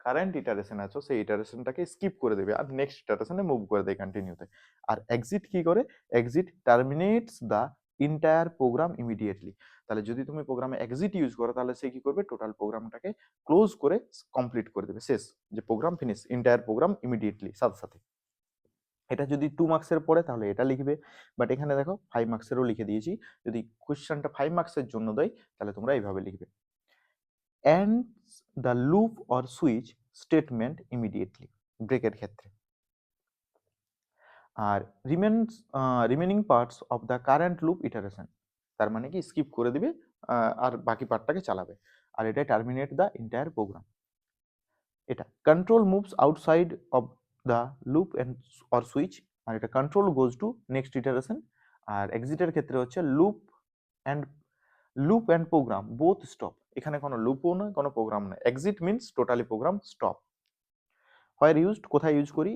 কারেন্ট ইটারেশন আছো সেই ইটারেশনটাকে স্কিপ করে দেবে আর নেক্সট ইটারেশনে মুভ করে দেয় কন্টিনিউতে। আর এক্সিট কি করে, exit terminates the entire program immediately. তাহলে যদি তুমি প্রোগ্রামে এক্সিট ইউজ করো তাহলে সে কি করবে, টোটাল প্রোগ্রামটাকে ক্লোজ করে কমপ্লিট করে দেবে, শেষ, যে program finish, entire program immediately, সাথে সাথে। এটা যদি 2 মার্কসের পড়ে তাহলে এটা লিখবে, বাট এখানে দেখো 5 মার্কসেরও লিখে দিয়েছি। যদি কোশ্চেনটা 5 মার্কসের জন্য দেয় তাহলে তোমরা এইভাবে লিখবে, ends the loop or switch statement immediately, ব্রেকের ক্ষেত্রে। আর remaining parts of the current loop iteration, তার মানে কি স্কিপ করে দিবে আর বাকি পার্টটাকে চালাবে। আর এটা টার্মিনেট দ্য এন্টায়ার প্রোগ্রাম। এটা control moves outside of the loop and or switch, আর এটা control goes to next iteration. আর এক্সিটের ক্ষেত্রে হচ্ছে loop and program both stop, এখানে কোনো লুপও নয় কোনো প্রোগ্রাম নয়, exit means totally program stop. Where used, কোথায় ইউজ করি,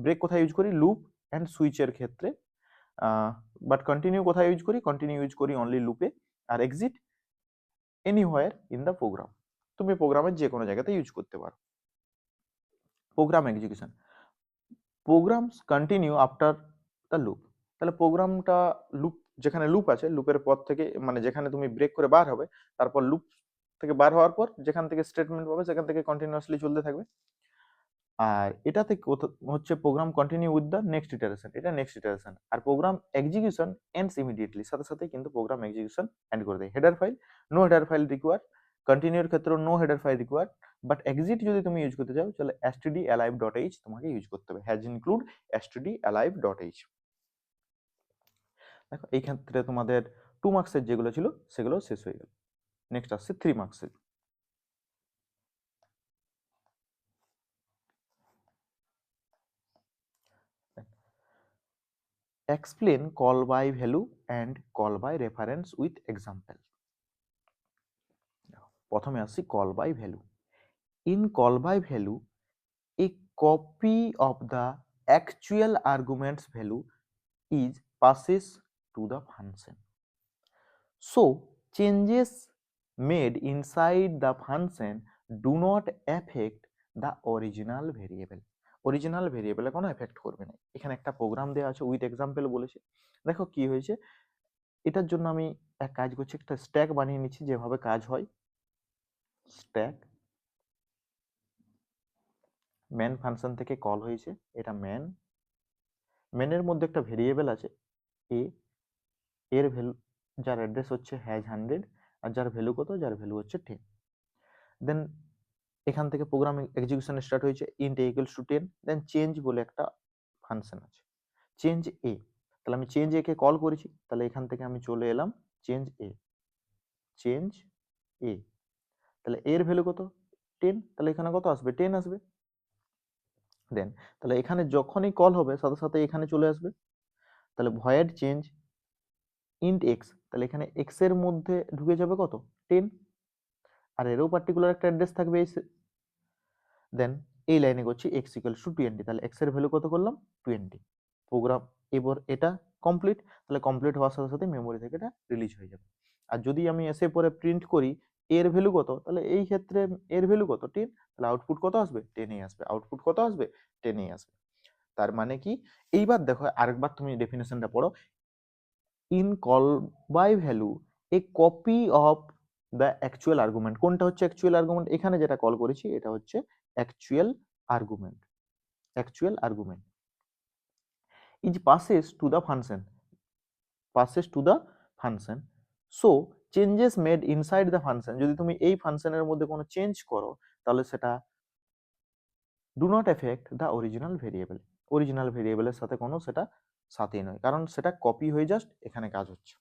ব্রেক কোথায় ইউজ করি, লুপ অ্যান্ড সুইচের ক্ষেত্রে। বাট কন্টিনিউ কোথায় ইউজ করি, কন্টিনিউ ইউজ করি অনলি লুপে। আর exit anywhere in the program, তুমি প্রোগ্রামের যে কোনো জায়গাতে ইউজ করতে পারো। Program execution, programs continue after the loop. তাহলে প্রোগ্রামটা লুপ, যেখানে লুপ আছে লুপের পর থেকে, মানে যেখানে তুমি ব্রেক করে বার হবে তারপর লুপ থেকে বার হওয়ার পর যেখান থেকে স্টেটমেন্ট পাবে সেখান থেকে কন্টিনিউয়াসলি চলতে থাকবে। আর এটাতে হচ্ছে program continue with the next iteration, এটা নেক্সট ইটারেশন। আর প্রোগ্রাম এক্সিকিউশন এন্ডস ইমিডিয়েটলি, সাথে সাথে কিন্তু প্রোগ্রাম এক্সিকিউশন এন্ড করে দেয়। Header file, no header file require, কন্টিনিউর ক্ষেত্রে no header file require. But exit যদি তুমি ইউজ করতে চাও তাহলে stdalive.h তোমাকে ইউজ করতে হবে, হ্যাজ ইনক্লুড stdalive.h। দেখো এই ক্ষেত্রে তোমাদের 2 মার্কসের যেগুলো ছিল সেগুলো শেষ হয়ে গেল। নেক্সট আসছে 3 মার্কসের। Explain call by value and call by reference with example। প্রথমে আসছি call by value। In call by value, a copy of the actual argument's value is passes to the function. So changes made inside the function do not affect the original variable। Original ভেরিয়েবলে কোনো effect করবে না। এখানে একটা programme দেওয়া আছে with example বলেছে। দেখো কি হয়েছে, এটার জন্য আমি এক কাজ করছি, একটা স্ট্যাক বানিয়ে নিচ্ছি যেভাবে কাজ হয়। স্ট্যাক মেন ফাংশন থেকে কল হয়েছে, এটা মেনের মধ্যে একটা ভেরিয়েবল আছে এ, এর ভ্যালু, যার অ্যাড্রেস হচ্ছে #100 আর যার ভ্যালু কত, যার ভ্যালু হচ্ছে 10। দেন এখান থেকে প্রোগ্রাম এক্সিকিউশন স্টার্ট হয়েছে, int a equals to 10। Then change বলে একটা ফাংশন আছে, চেঞ্জ এ। তাহলে আমি চেঞ্জ এ কে কল করেছি, তাহলে এখান থেকে আমি চলে এলাম চেঞ্জ এ, তাহলে এর ভ্যালু কত 10, তাহলে এখানে কত আসবে 10 আসবে। দেন তাহলে এখানে যখনই কল হবে সাথে সাথে এখানে চলে আসবে, তাহলে ভয়েড চেঞ্জ ইন্ট এক্স, তাহলে এখানে এক্স এর মধ্যে ঢুকে যাবে কত 10, আর এরও পার্টিকুলার একটা অ্যাড্রেস থাকবে এই। দেন এই লাইনে করছি এক্স ইকুয়ালস টু 20, তাহলে এক্স এর ভ্যালু কত করলাম 20। প্রোগ্রাম এবার এটা কমপ্লিট, তাহলে কমপ্লিট হওয়ার সাথে সাথে মেমোরি থেকে এটা রিলিজ হয়ে যাবে। আর যদি আমি এসে পরে প্রিন্ট করি এর ভ্যালু কত, তাহলে এই ক্ষেত্রে এর ভ্যালু কত 10, তাহলে আউটপুট কত আসবে 10 আসবে, আউটপুট কত আসবে 10 আসবে। তার মানে কি, এইবার দেখো আরেকবার তুমি ডেফিনেশনটা পড়ো। In call by value a copy of the actual argument, কোনটা হচ্ছে অ্যাকচুয়াল আর্গুমেন্ট, এখানে যেটা কল করেছি এটা হচ্ছে actual argument. actual argument is passes to the function, so changes made inside the function, যদি তুমি এই ফাংশনের মধ্যে কোনো চেঞ্জ করো তাহলে সেটা do not affect the original variable, original ভেরিয়েবলের সাথে কোনো সেটা সাথেই নয়, কারণ সেটা কপি হয়ে জাস্ট এখানে কাজ হচ্ছে।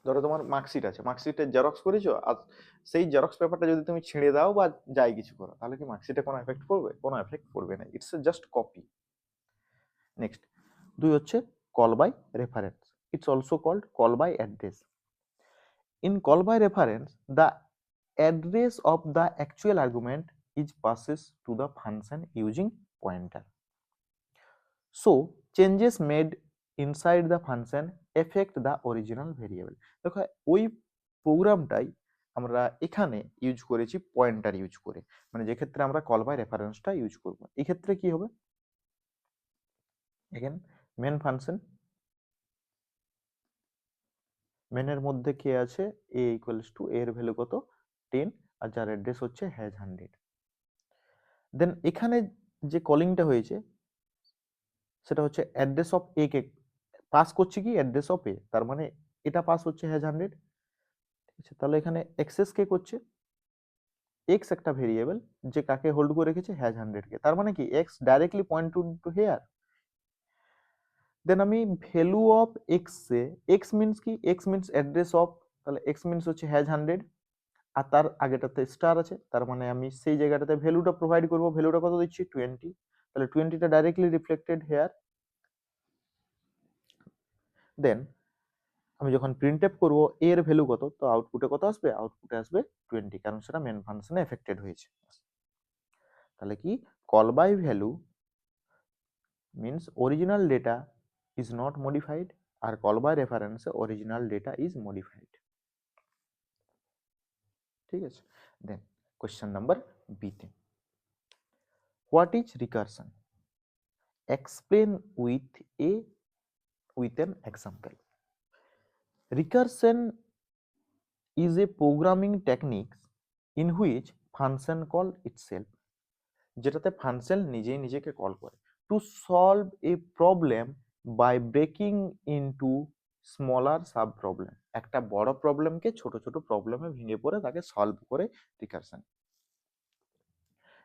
ধরো তোমার মার্কশিট আছে, মার্কশিটের জেরক্স করেছো, আর সেই জেরক্স পেপারটা যদি তুমি ছিঁড়ে দাও বা যাই কিছু করো, তাহলে কি মার্কশিটে কোনো এফেক্ট পড়বে? কোনো এফেক্ট পড়বে না, ইটস জাস্ট কপি। নেক্সট 2 হচ্ছে call by reference, it's also called call by address. In call by reference the address of the actual argument is passes to the function using pointer, so changes made inside the function affect the original variable। দেখো ওই প্রোগ্রামটাই আমরা এখানে use করেছি pointer use করে, মানে যে ক্ষেত্রে আমরা কল বাই রেফারেন্সটা ইউজ করব, এই ক্ষেত্রে কি হবে, এখানে মেন ফাংশন, মেনের মধ্যে কি আছে, a ইকুয়ালস টু এর ভ্যালু কত 10, আর যার অ্যাড্রেস হচ্ছে হ্যাজ 100। দেন এখানে যে কলিংটা হয়েছে সেটা হচ্ছে address of A K pass করছে কি অ্যাড্রেস অফ এ, তার মানে এটা পাস হচ্ছে হ্যাজ 100, ঠিক আছে। তাহলে এখানে এক্সেস কে করছে এক্স, একটা ভেরিয়েবল যে কাকে হোল্ড করে রেখেছে হ্যাজ 100 কে, তার মানে কি X directly point to here. Then আমি ভ্যালু অফ এক্স এ, এক্স মিন্স কি, এক্স মিন্স অ্যাড্রেস অফ, তাহলে এক্স মিন্স হচ্ছে হ্যাজ 100, আর তার আগেটাতে স্টার আছে, তার মানে আমি সেই জায়গাটাতে ভ্যালুটা প্রোভাইড করব, ভ্যালুটা কত দিচ্ছি 20, তাহলে 20টা ডাইরেক্টলি রিফ্লেক্টেড হেয়ার। দেন আমি যখন প্রিন্টএফ করব এর ভ্যালু কত, তো আউটপুটে কত আসবে, আউটপুটে আসবে 20, কারণ সেটা মেন ফাংশনে এফেক্টেড হয়েছে। তাহলে কি call by value means original data is not modified, আর call by reference original data is modified, ঠিক আছে। দেন কোশ্চেন নাম্বার বিতে, what is recursion, explain with an example। Recursion is a programming technique in which function call itself, যেটাতে function নিজেই নিজেকে call করে, to solve a problem by breaking into smaller sub problem, একটা বড় প্রবলেমকে ছোট ছোট প্রবলেমে ভেঙে পড়ে তাকে সলভ করে recursion.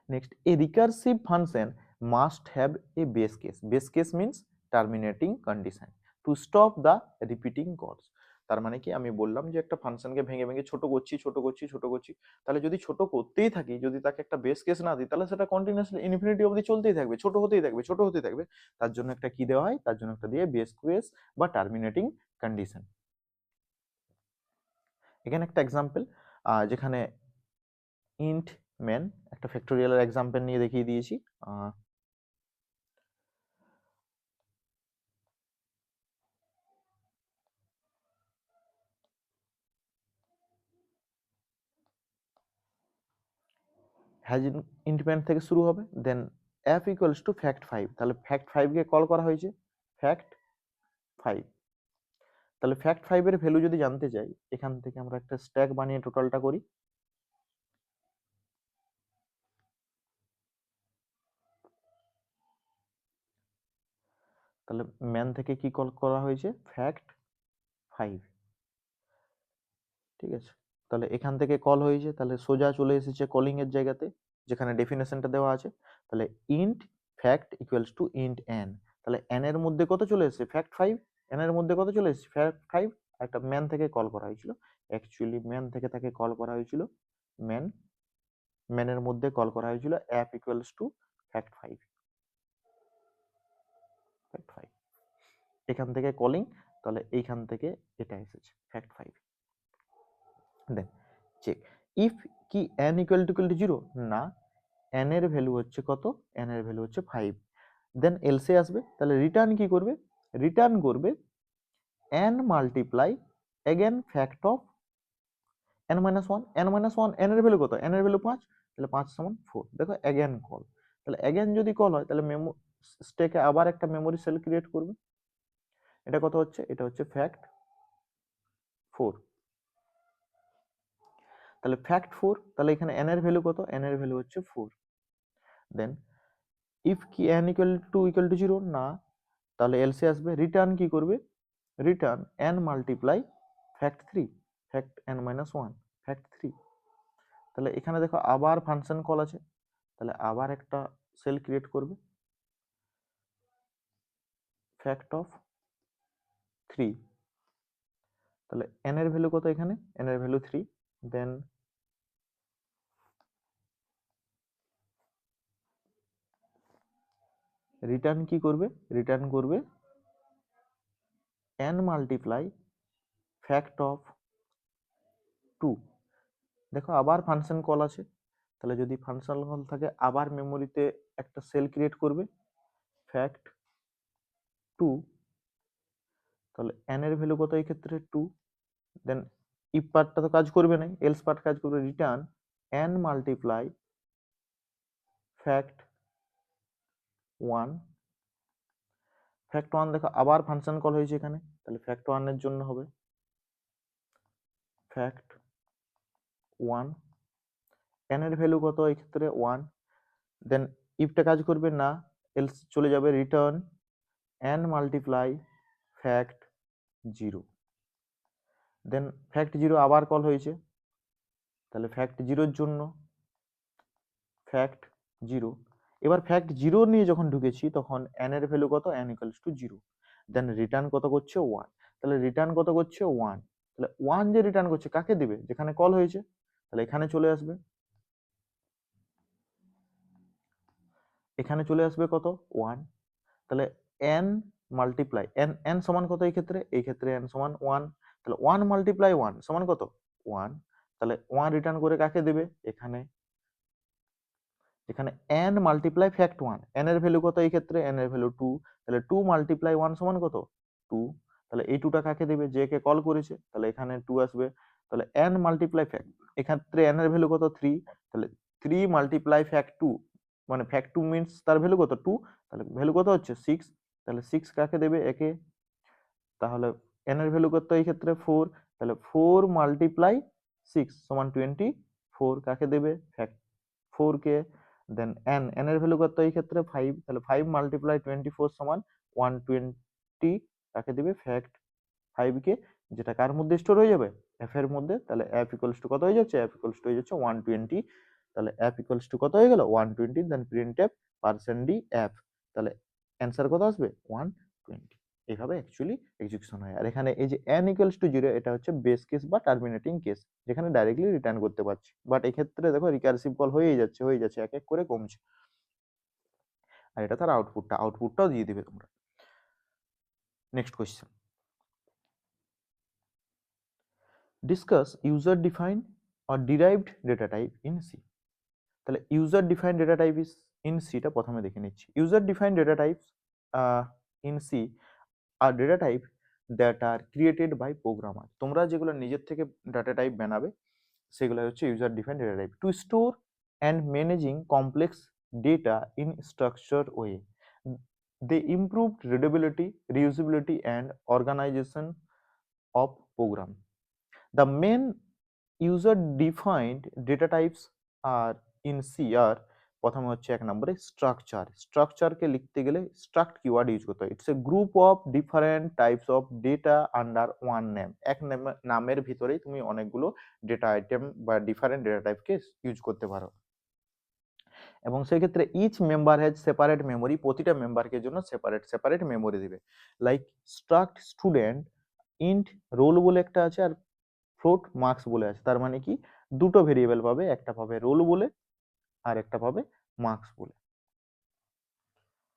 Next, A recursive function must have a base case, base case means terminating condition to stop the repeating কলস। তার মানে কি আমি বললাম যে একটা ফাংশনকে ভেঙে ভেঙে ছোট করছি ছোট করছি ছোট করছি, তাহলে যদি ছোট করতেই থাকি, যদি তাকে একটা বেস কেস না দিই, তাহলে সেটা কন্টিনিউয়াসলি ইনফিনিটি অবধি চলতেই থাকবে, ছোট হতেই থাকবে, ছোট হতেই থাকবে। তার জন্য একটা কি দেওয়া হয়, তার জন্য একটা দিয়ে বেস কেস বা টার্মিনেটিং কন্ডিশন। এখানে একটা এক্সাম্পল, যেখানে ইন্ট মেন, একটা ফ্যাক্টোরিয়ালের এক্সাম্পল নিয়ে দেখিয়ে দিয়েছি। হ্যাজ ইন্ডিপেন্ডেন্ট থেকে শুরু হবে, দেন এফ ইকুয়ালস টু ফ্যাক্ট 5, তাহলে ফ্যাক্ট 5 কে কল করা হয়েছে ফ্যাক্ট 5। তাহলে ফ্যাক্ট 5 এর ভ্যালু যদি জানতে চাই, এখান থেকে আমরা একটা স্ট্যাক বানিয়ে টোটালটা করি। তাহলে ম্যান থেকে কি কল করা হয়েছে, ফ্যাক্ট 5, ঠিক আছে। তাহলে এখান থেকে কল হয়েছে, তাহলে সোজা চলে এসেছে কলিং এর জায়গাতে, যেখানে ডেফিনেশনটা দেওয়া আছে। তাহলে int fact equals to int n, তাহলে এন এর মধ্যে কত চলে এসেছে ফ্যাক্ট 5, এন এর মধ্যে কত চলে এসেছে ফ্যাক্ট 5, একটা ম্যান থেকে কল করা হয়েছিল, অ্যাকচুয়ালি ম্যান থেকে তাকে কল করা হয়েছিল ম্যান, ম্যানের মধ্যে কল করা হয়েছিল app equals to fact 5, fact 5 এখান থেকে কলিং, তাহলে এইখান থেকে এটা এসেছে ফ্যাক্ট 5। দেন চেক ইফ কি n ইকুয়াল টু 0, না n এর ভ্যালু হচ্ছে কত, n এর ভ্যালু হচ্ছে 5, দেন এলসে আসবে, তাহলে রিটার্ন কি করবে, রিটার্ন করবে n multiply again fact of n minus 1, n minus 1, n এর ভ্যালু কত, n এর ভ্যালু 5, তাহলে 5 সমান 4। দেখো अगेन কল, তাহলে अगेन যদি কল হয় তাহলে স্ট্যাকে আবার একটা মেমরি সেল ক্রিয়েট করবে, এটা কত হচ্ছে, এটা হচ্ছে ফ্যাক্ট 4, তাহলে ফ্যাক্ট 4, তাহলে এখানে n এর ভ্যালু কত, n এর ভ্যালু হচ্ছে 4। দেন ইফ কি n ইকুয়াল টু 0 না, তাহলে এলসে আসবে। রিটার্ন কি করবে, return n multiply fact 3, fact n minus 1, fact 3। তাহলে এখানে দেখো আবার ফাংশন কল আছে, তাহলে আবার একটা সেল ক্রিয়েট করবে, ফ্যাক্ট অফ 3। তাহলে n এর ভ্যালু কত, এখানে n এর ভ্যালু 3, দেন রিটার্ন কি করবে, রিটার্ন করবে n মাল্টিপ্লাই ফ্যাক্ট অফ 2। দেখো আবার ফাংশন কল আছে, তাহলে যদি ফাংশন কল থাকে আবার মেমোরিতে একটা সেল ক্রিয়েট করবে, ফ্যাক্ট 2। তাহলে n এর ভ্যালু কত এই ক্ষেত্রে 2, দেন ইফ পার্টটা তো কাজ করবে না, এলস পার্ট কাজ করবে, return n multiply fact 1। Fact 1 দেখো আবার ফাংশন কল হয়েছে এখানে, তাহলে ফ্যাক্ট 1 এর জন্য হবে ফ্যাক্ট 1, n এর ভ্যালু কত এই ক্ষেত্রে 1, দেন ইফটা কাজ করবে না, এলস চলে যাবে, রিটার্ন n মাল্টিপ্লাই ফ্যাক্ট 0। দেন ফ্যাক্ট 0 আবার কল হয়েছে, তাহলে ফ্যাক্ট 0 এর জন্য ফ্যাক্ট 0। এবার ফ্যাক্ট 0 নিয়ে যখন ঢুকেছি তখন n এর ভ্যালু কত, n equals to 0, then return কত করছে 1। তাহলে রিটার্ন কত করছে 1, তাহলে 1 যে রিটার্ন করছে কাকে দিবে, যেখানে কল হয়েছে, তাহলে এখানে চলে আসবে, এখানে চলে আসবে কত 1। তাহলে n মাল্টিপ্লাই n সমান কত এই ক্ষেত্রে, এই ক্ষেত্রে n সমান 1, তাহলে 1 মাল্টিপ্লাই 1 সমান কত 1। তাহলে 1 রিটার্ন করে কাকে দেবে, এখানে, এখানে n মাল্টিপ্লাই ফ্যাক্ট 1, n এর ভ্যালু কত এই ক্ষেত্রে, n এর ভ্যালু 2, তাহলে 2 মাল্টিপ্লাই 1 সমান কত 2। তাহলে এই 2টা কাকে দেবে, যে কে কল করেছে, তাহলে এখানে 2 আসবে। তাহলে n মাল্টিপ্লাই ফ্যাক্ট, এক্ষেত্রে n এর ভ্যালু কত 3, তাহলে 3 মাল্টিপ্লাই ফ্যাক্ট 2, মানে ফ্যাক্ট 2 মিন্স তার ভ্যালু কত 2, তাহলে ভ্যালু কত হচ্ছে 6। তাহলে 6 কাকে দেবে, একে। তাহলে n এর ভ্যালু কত এই ক্ষেত্রে 4, তাহলে 4 মাল্টিপ্লাই 6 সমান 24, কাকে দেবে, ফ্যাক্ট 4 কে। দেন n এর ভ্যালু কত এই ক্ষেত্রে 5, তাহলে 5 মাল্টিপ্লাই 24 সমান 120, কাকে দিবে, ফ্যাক্ট 5 কে, যেটা কার মধ্যে স্টোর হয়ে যাবে, f এর মধ্যে। তাহলে f ইকুয়ালস টু কত হয়ে যাচ্ছে, f ইকুয়ালস টু হয়ে যাচ্ছে 120। তাহলে f ইকুয়ালস টু কত হয়ে গেল 120, দেন প্রিন্টএফ %f, তাহলে অ্যানসার কত আসবে 120। এইভাবে অ্যাকচুয়ালি এক্সিকিউশন হয়। আর এখানে এই যে n ইকুয়ালস টু 0, এটা হচ্ছে বেস কেস বা টার্মিনেটিং কেস, যেখানে ডাইরেক্টলি রিটার্ন করতে পারছি। বাট এই ক্ষেত্রে দেখো রিকারসিভ কল হয়েই যাচ্ছে, হয়ে যাচ্ছে, এক এক করে কমছে। আর এটা তার আউটপুটটাও দিয়ে দিবে তোমরা। Next question, discuss user defined or derived data type in C. তাহলে user defined data type is in সিটা প্রথমে দেখে নিচ্ছি। User defined data types in C are data type that are created by programmer. তোমরা যেগুলো নিজের থেকে data type বানাবে সেগুলো হচ্ছে user defined data type, to store and managing complex data in structure way. They improved readability, reusability and organisation of programme. The main user-defined data types are in C are প্রথমে হচ্ছে এক নম্বরে structure. স্ট্রাকচারকে লিখতে গেলে struct keyword use করতে হয়। It's a group of different types of data under one name. এক নামের ভিতরেই তুমি অনেকগুলো ডেটা আইটেম বা ডিফারেন্ট ডেটা টাইপকে ইউজ করতে পারো। এবং সেক্ষেত্রে each member has separate memory, প্রতিটা মেম্বারকে জন্য সেপারেট মেমোরি দিবে। Like struct student, int roll বলে একটা আছে, আর ফ্লোট মার্কস বলে আছে। তার মানে কি দুটো ভেরিয়েবল পাবে, একটা পাবে রোল বলে আর একটা পাবে মার্কস বলে,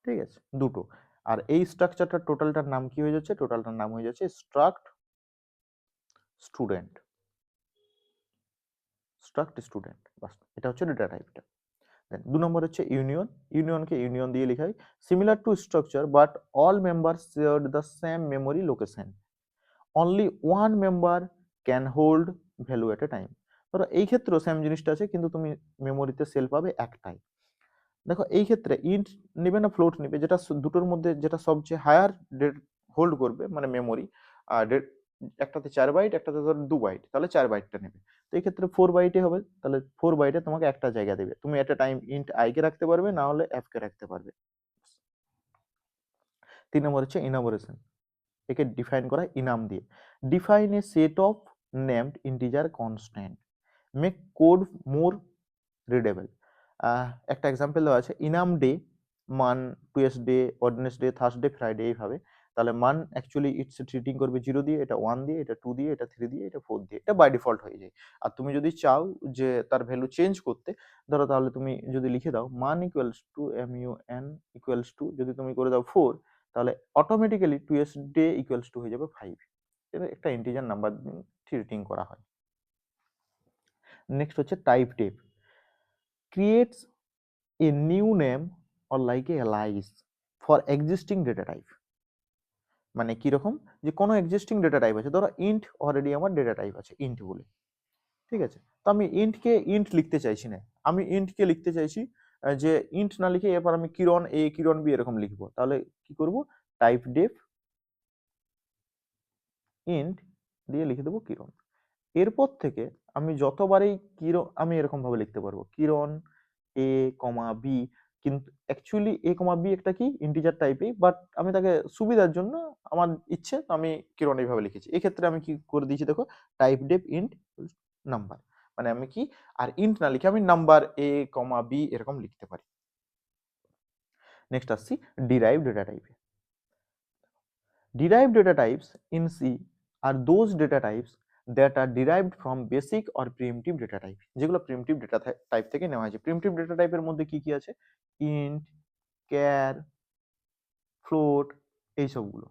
ঠিক আছে, দুটো। আর এই স্ট্রাকচারটার টোটালটার নাম কি হয়ে যাচ্ছে, টোটালটার নাম হয়ে যাচ্ছে স্ট্রাক্ট স্টুডেন্ট, বাস, এটা হচ্ছে ডেটা টাইপটা। দেন 2 নম্বর হচ্ছে ইউনিয়ন। ইউনিয়নকে ইউনিয়ন দিয়ে লেখা হয় similar to structure but all members share the same memory location, only one member can hold value at a time. ধরো এই ক্ষেত্রেও সেম জিনিসটা আছে, কিন্তু তুমি মেমোরিতে সেল পাবে একটাই। দেখো এই ক্ষেত্রে ইন্ট নেবে না ফ্লোট নেবে, যেটা দুটোর মধ্যে যেটা সবচেয়ে হায়ার হোল্ড করবে মানে মেমোরি, আর একটাতে 4 বাইট, একটাতে ধরো 2 বাইট, তাহলে 4 বাইটটা নেবে। তো এই ক্ষেত্রে 4 বাইটে হবে, তাহলে 4 বাইটে তোমাকে একটা জায়গা দেবে। তুমি এট এ টাইম int i কে রাখতে পারবে, না হলে f কে রাখতে পারবে। 3 নম্বর হচ্ছে ইনামোরেশন। একে ডিফাইন করা ইনাম দিয়ে। Define a set of named integer constant, make code more readable. একটা এক্সাম্পল দেওয়া আছে, ইনাম ডে, মান টুয়েসডে, ওয়েডনেসডে, থার্সডে, ফ্রাইডে, এইভাবে। তাহলে মান অ্যাকচুয়ালি ইটস ট্রিটিং করবে 0 দিয়ে, এটা 1 দিয়ে, এটা 2 দিয়ে, এটা 3 দিয়ে, এটা 4 দিয়ে, এটা বাই ডিফল্ট হয়ে যায়। আর তুমি যদি চাও যে তার ভ্যালু চেঞ্জ করতে, ধরো তাহলে তুমি যদি লিখে দাও মান equals to mun equals to, যদি তুমি করে দাও 4, তাহলে অটোমেটিক্যালি টুয়েসডে ইকুয়ালস টু হয়ে যাবে 5। এটা একটা ইন্টিজার নাম্বার ট্রিটিং করা হয়। নেক্সট হচ্ছে typedef, creates a new name or like a alias for existing data type। মানে কি রকম, যে কোনো এক্সিস্টিং ডেটা টাইপ আছে, ধরো ইন্ট অলরেডি আমার ডেটা টাইপ আছে ইন্ট বলে, ঠিক আছে। তো আমি ইন্টকে ইন্ট লিখতে চাইছি না, আমি ইন্টকে লিখতে চাইছি যে ইন্ট না লিখে এরপর আমি কিরণ এ কিরণ বি এরকম লিখবো, তাহলে কি করব, টাইপ ডেফ ইন্ট দিয়ে লিখে দেবো কিরণ। এরপর থেকে আমি যতবারই কিরণ, আমি এরকম ভাবে লিখতে পারবো কিরণ এ কমা বি, কিন্তু অ্যাকচুয়ালি এ কমা বি একটা কি ইন্টিজার টাইপই, বাট আমি তাকে সুবিধার জন্য আমার ইচ্ছে তো আমি কিরণ এইভাবে লিখেছি। এক্ষেত্রে আমি কি করে দিয়েছি দেখো, টাইপ ডেপ ইন্ট নাম্বার, মানে আমি কি আর ইন্ট না লিখে আমি নাম্বার এ কমা বি এরকম লিখতে পারি। নেক্সট আসছি ডিরাইভ ডেটা টাইপে। Derived data types in C are those data types that are derived from basic or primitive data type, যেগুলো primitive data type থেকে নেওয়া হয়েছে। primitive data type এর মধ্যে কি কি আছে, int, char, float, এই সবগুলো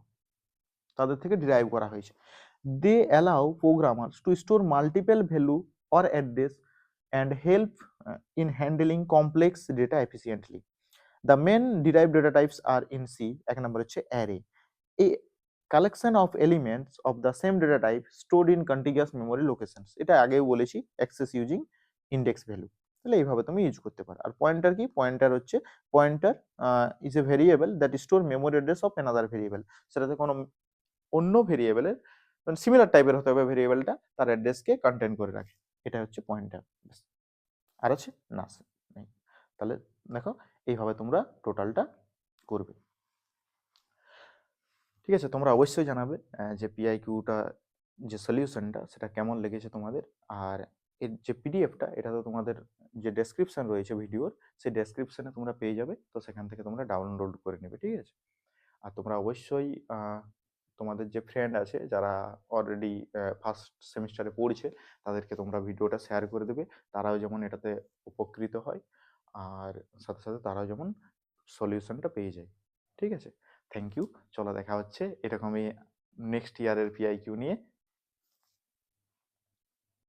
তাদের থেকে ডিরাইভ করা হয়েছে। They allow programmers to store multiple value or address and help in handling complex data efficiently. The main derive data types are in C, এক নম্বর হচ্ছে array, a collection of elements of the same data type stored in contiguous memory locations। এটা আগেও বলেছি, access using index value। তাহলে এইভাবে তুমি use করতে পারো। আর পয়েন্টার কি, পয়েন্টার হচ্ছে pointer is a variable that store memory address of another variable, সেটাতে কোনো অন্য ভেরিয়েবলের মানে সিমিলার টাইপের হতে হবে ভেরিয়েবলটা, তার অ্যাড্রেসকে কন্টেইন করে রাখে, এটা হচ্ছে পয়েন্টার। আর আছে না নেই। তাহলে দেখো এইভাবে তোমরা টোটালটা করবে। ঠিক আছে, তোমরা অবশ্যই জানাবে যে পিআইকিউটা যে সলিউশনটা সেটা কেমন লেগেছে তোমাদের। আর এর যে পিডিএফটা, এটা তো তোমাদের যে ডেসক্রিপশন রয়েছে ভিডিওর, সেই ডেসক্রিপশনে তোমরা পেয়ে যাবে, তো সেখান থেকে তোমরা ডাউনলোড করে নেবে, ঠিক আছে। আর তোমরা অবশ্যই তোমাদের যে ফ্রেন্ড আছে যারা অলরেডি ফার্স্ট সেমিস্টারে পড়ছে, তাদেরকে তোমরা ভিডিওটা শেয়ার করে দেবে, তারাও যেমন এটাতে উপকৃত হয়, আর সাথে সাথে তারাও যেমন সলিউশনটা পেয়ে যায়। ঠিক আছে, থ্যাংক ইউ। চলো দেখা হচ্ছে এরকমই নেক্সট ইয়ারের পিআইকিউ নিয়ে।